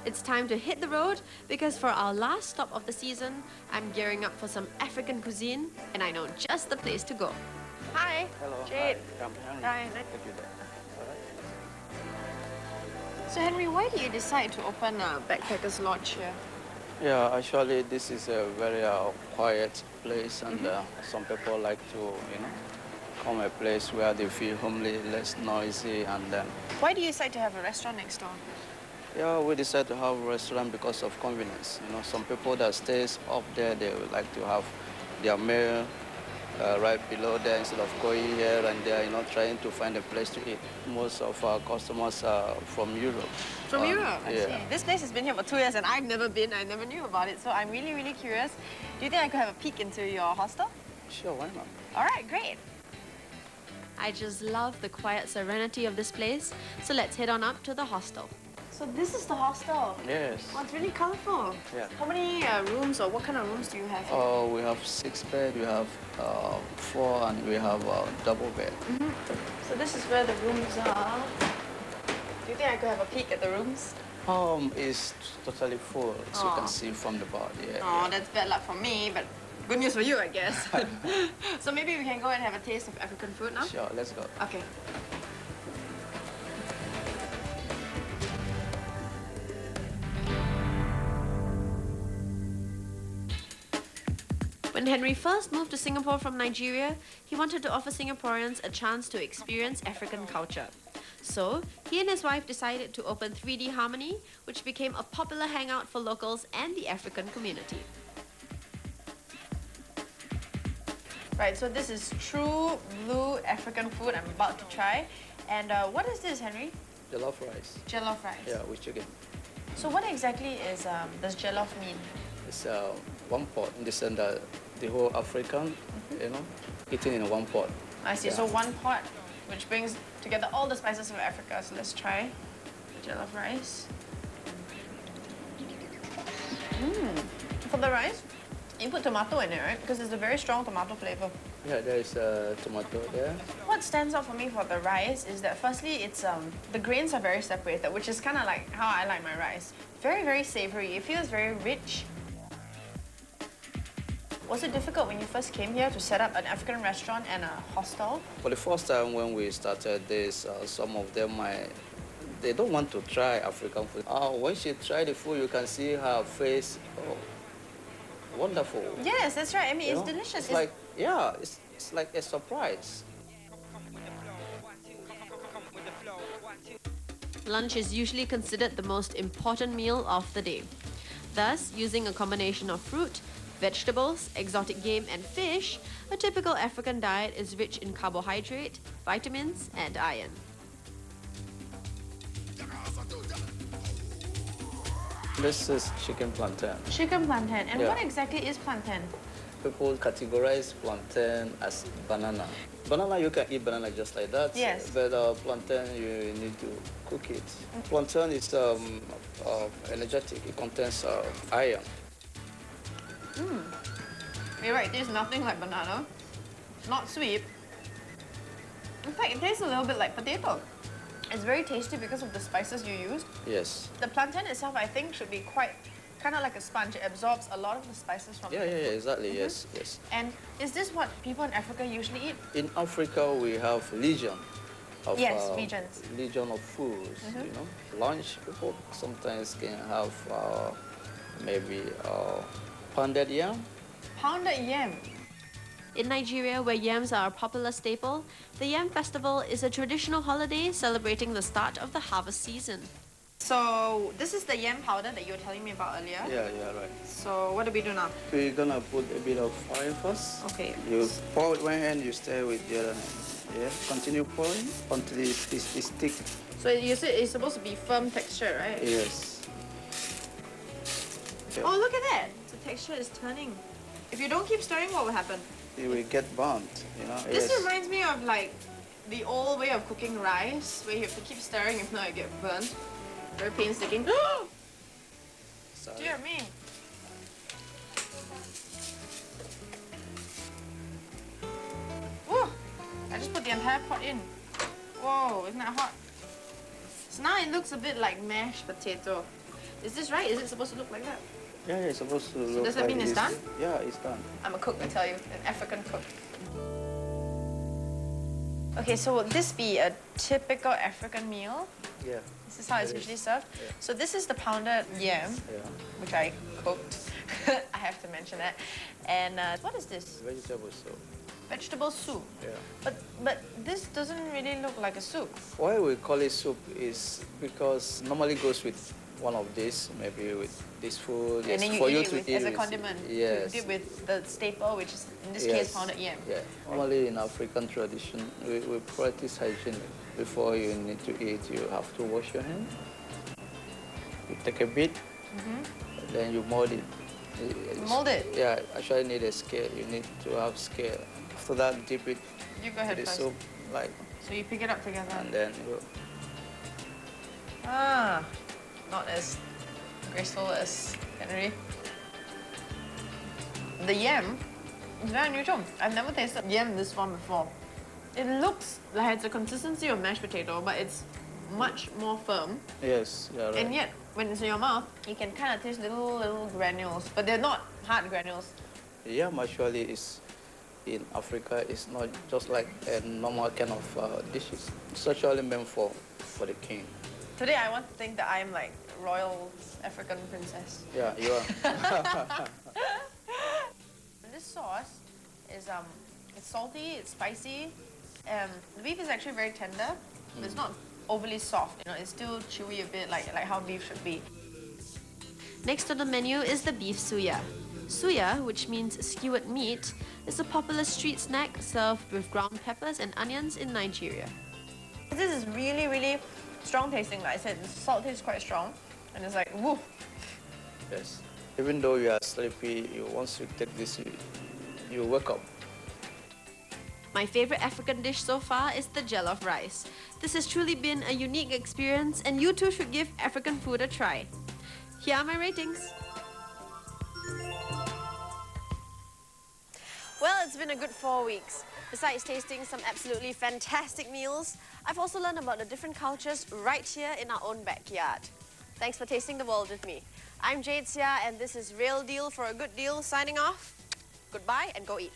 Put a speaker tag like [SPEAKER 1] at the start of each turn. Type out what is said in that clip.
[SPEAKER 1] It's time to hit the road because for our last stop of the season, I'm gearing up for some African cuisine and I know just the place to go. Hi.
[SPEAKER 2] Hello.
[SPEAKER 1] Jade.
[SPEAKER 2] Hi. I'm Henry.
[SPEAKER 1] Hi.
[SPEAKER 2] Thank you. All right.
[SPEAKER 1] So Henry, why did you decide to open a backpackers lodge here?
[SPEAKER 2] Yeah, actually, this is a very quiet place, and some people like to, come a place where they feel homely, less noisy, and then.
[SPEAKER 1] Why do you decide to have a restaurant next door?
[SPEAKER 2] Yeah, we decided to have a restaurant because of convenience. Some people that stays up there, they would like to have their meal right below there instead of going here and there, trying to find a place to eat. Most of our customers are from Europe.
[SPEAKER 1] From Europe, I
[SPEAKER 2] yeah.
[SPEAKER 1] see. This place has been here for 2 years and I've never been, I never knew about it. So I'm really, really curious. Do you think I could have a peek into your hostel?
[SPEAKER 2] Sure, why not?
[SPEAKER 1] All right, great. I just love the quiet serenity of this place. So let's head on up to the hostel. So this is the hostel?
[SPEAKER 2] Yes.
[SPEAKER 1] Oh, it's really colorful.
[SPEAKER 2] Yeah.
[SPEAKER 1] How many rooms or what kind of rooms do you have here?
[SPEAKER 2] We have 6 beds, we have 4, and we have a double bed.
[SPEAKER 1] So this is where the rooms are. Do you think I could have a peek at the rooms?
[SPEAKER 2] It's totally full, as you can see from the bar. Yeah.
[SPEAKER 1] Oh, that's bad luck for me, but good news for you, I guess. So maybe we can go and have a taste of African food now?
[SPEAKER 2] Sure, let's go.
[SPEAKER 1] Okay. When Henry first moved to Singapore from Nigeria, he wanted to offer Singaporeans a chance to experience African culture. So, he and his wife decided to open 3D Harmony, which became a popular hangout for locals and the African community. Right, so this is true blue African food I'm about to try. And what is this, Henry?
[SPEAKER 2] Jollof rice.
[SPEAKER 1] Jollof rice.
[SPEAKER 2] Yeah, with chicken.
[SPEAKER 1] So what exactly is does jollof mean?
[SPEAKER 2] It's one pot in the center, the whole African, eating in one pot.
[SPEAKER 1] I see, so one pot, which brings together all the spices of Africa. So let's try jollof rice. For the rice, you put tomato in it, right? Because it's a very strong tomato flavor.
[SPEAKER 2] Yeah, there is tomato there.
[SPEAKER 1] What stands out for me for the rice is that firstly, it's the grains are very separated, which is kind of like how I like my rice. Very, very savory. It feels very rich. Was it difficult when you first came here to set up an African restaurant and a hostel?
[SPEAKER 2] For the first time when we started this, some of them they don't want to try African food. When she tried the food, you can see her face. Oh, wonderful.
[SPEAKER 1] Yes, that's right. I mean, it's delicious.
[SPEAKER 2] It's like, yeah, it's like a surprise.
[SPEAKER 1] Lunch is usually considered the most important meal of the day. Thus, using a combination of fruit, vegetables, exotic game and fish, a typical African diet is rich in carbohydrate, vitamins and iron.
[SPEAKER 2] This is chicken plantain.
[SPEAKER 1] Chicken plantain. And
[SPEAKER 2] Yeah.
[SPEAKER 1] what exactly is plantain?
[SPEAKER 2] People categorize plantain as banana. Banana, you can eat banana just like that.
[SPEAKER 1] Yes.
[SPEAKER 2] But plantain, you need to cook it. Plantain is energetic. It contains iron.
[SPEAKER 1] You're right, it tastes nothing like banana. Not sweet. In fact, it tastes a little bit like potato. It's very tasty because of the spices you use.
[SPEAKER 2] Yes.
[SPEAKER 1] The plantain itself, I think, should be quite kind of like a sponge. It absorbs a lot of the spices from
[SPEAKER 2] Yeah, exactly. Yes, yes.
[SPEAKER 1] And is this what people in Africa usually eat?
[SPEAKER 2] In Africa, we have legion of
[SPEAKER 1] regions.
[SPEAKER 2] legion of foods. Lunch people sometimes can have maybe pounded yam.
[SPEAKER 1] Pounded yam. In Nigeria, where yams are a popular staple, the Yam Festival is a traditional holiday celebrating the start of the harvest season. So, this is the yam powder that you were telling me about earlier?
[SPEAKER 2] Yeah, right.
[SPEAKER 1] So, what do we do now?
[SPEAKER 2] We're gonna put a bit of oil first.
[SPEAKER 1] Okay.
[SPEAKER 2] You pour with one hand, you stir with the other hand. Yeah, continue pouring until it's thick.
[SPEAKER 1] So, you said it's supposed to be firm texture, right?
[SPEAKER 2] Yes. Yeah.
[SPEAKER 1] Oh, look at that! The texture is turning. If you don't keep stirring, what will happen?
[SPEAKER 2] It will get burnt,
[SPEAKER 1] This reminds me of like the old way of cooking rice, where you have to keep stirring, if not, it gets burnt. Very painstaking.
[SPEAKER 2] Sorry.
[SPEAKER 1] Dear me. Whoa! I just put the entire pot in. Whoa, isn't that hot? So now it looks a bit like mashed potato. Is this right? Is it supposed to look like that?
[SPEAKER 2] Yeah, it's supposed to look
[SPEAKER 1] does that
[SPEAKER 2] like
[SPEAKER 1] mean it's
[SPEAKER 2] this.
[SPEAKER 1] done?
[SPEAKER 2] Yeah, it's done.
[SPEAKER 1] I'm a cook, I tell you, an African cook. Okay, so would this be a typical African meal?
[SPEAKER 2] Yeah.
[SPEAKER 1] This is how it's usually served?
[SPEAKER 2] Yeah.
[SPEAKER 1] So this is the pounded yam,
[SPEAKER 2] Yeah.
[SPEAKER 1] which I cooked. I have to mention that. And what is this?
[SPEAKER 2] Vegetable soup.
[SPEAKER 1] Vegetable soup.
[SPEAKER 2] Yeah.
[SPEAKER 1] But this doesn't really look like a soup.
[SPEAKER 2] Why we call it soup is because normally goes with one of these, maybe with this food.
[SPEAKER 1] And then you
[SPEAKER 2] for
[SPEAKER 1] eat
[SPEAKER 2] you
[SPEAKER 1] it
[SPEAKER 2] to
[SPEAKER 1] with,
[SPEAKER 2] eat
[SPEAKER 1] as a
[SPEAKER 2] with.
[SPEAKER 1] condiment.
[SPEAKER 2] Yes.
[SPEAKER 1] To dip with the staple, which is in this
[SPEAKER 2] Yes.
[SPEAKER 1] case pounded yam.
[SPEAKER 2] Yeah. Normally in African tradition, we practice hygiene. Before you need to eat, you have to wash your hands. You take a bit, then you mold it.
[SPEAKER 1] Mold it?
[SPEAKER 2] Yeah, actually need a scale. You need to have scale. After that, dip it
[SPEAKER 1] You go ahead
[SPEAKER 2] to the
[SPEAKER 1] first.
[SPEAKER 2] soup, like,
[SPEAKER 1] So you pick it up together.
[SPEAKER 2] and then you.
[SPEAKER 1] Ah, not as graceful as Henry. The yam is very unusual. I've never tasted yam this one before. It looks like it's a consistency of mashed potato, but it's much more firm.
[SPEAKER 2] Yes, yeah, right.
[SPEAKER 1] And yet, when it's in your mouth, you can kind of taste little granules, but they're not hard granules.
[SPEAKER 2] Yam actually is in Africa. It's not just like a normal kind of dishes. It's actually meant for the king.
[SPEAKER 1] Today, I want to think that I'm like royal African princess.
[SPEAKER 2] Yeah, you are.
[SPEAKER 1] This sauce is it's salty, it's spicy. The beef is actually very tender, but it's not overly soft. You know, it's still chewy a bit, like how beef should be. Next on the menu is the beef suya. Suya, which means skewered meat, is a popular street snack served with ground peppers and onions in Nigeria. This is really strong tasting. Like I said, the salt tastes quite strong, and it's like woo.
[SPEAKER 2] Yes. Even though you are sleepy, once you take this, you wake up.
[SPEAKER 1] My favorite African dish so far is the jollof rice. This has truly been a unique experience, and you too should give African food a try. Here are my ratings. Well, it's been a good 4 weeks. Besides tasting some absolutely fantastic meals, I've also learned about the different cultures right here in our own backyard. Thanks for tasting the world with me. I'm Jade Sia, and this is Real Deal for a Good Deal signing off. Goodbye and go eat.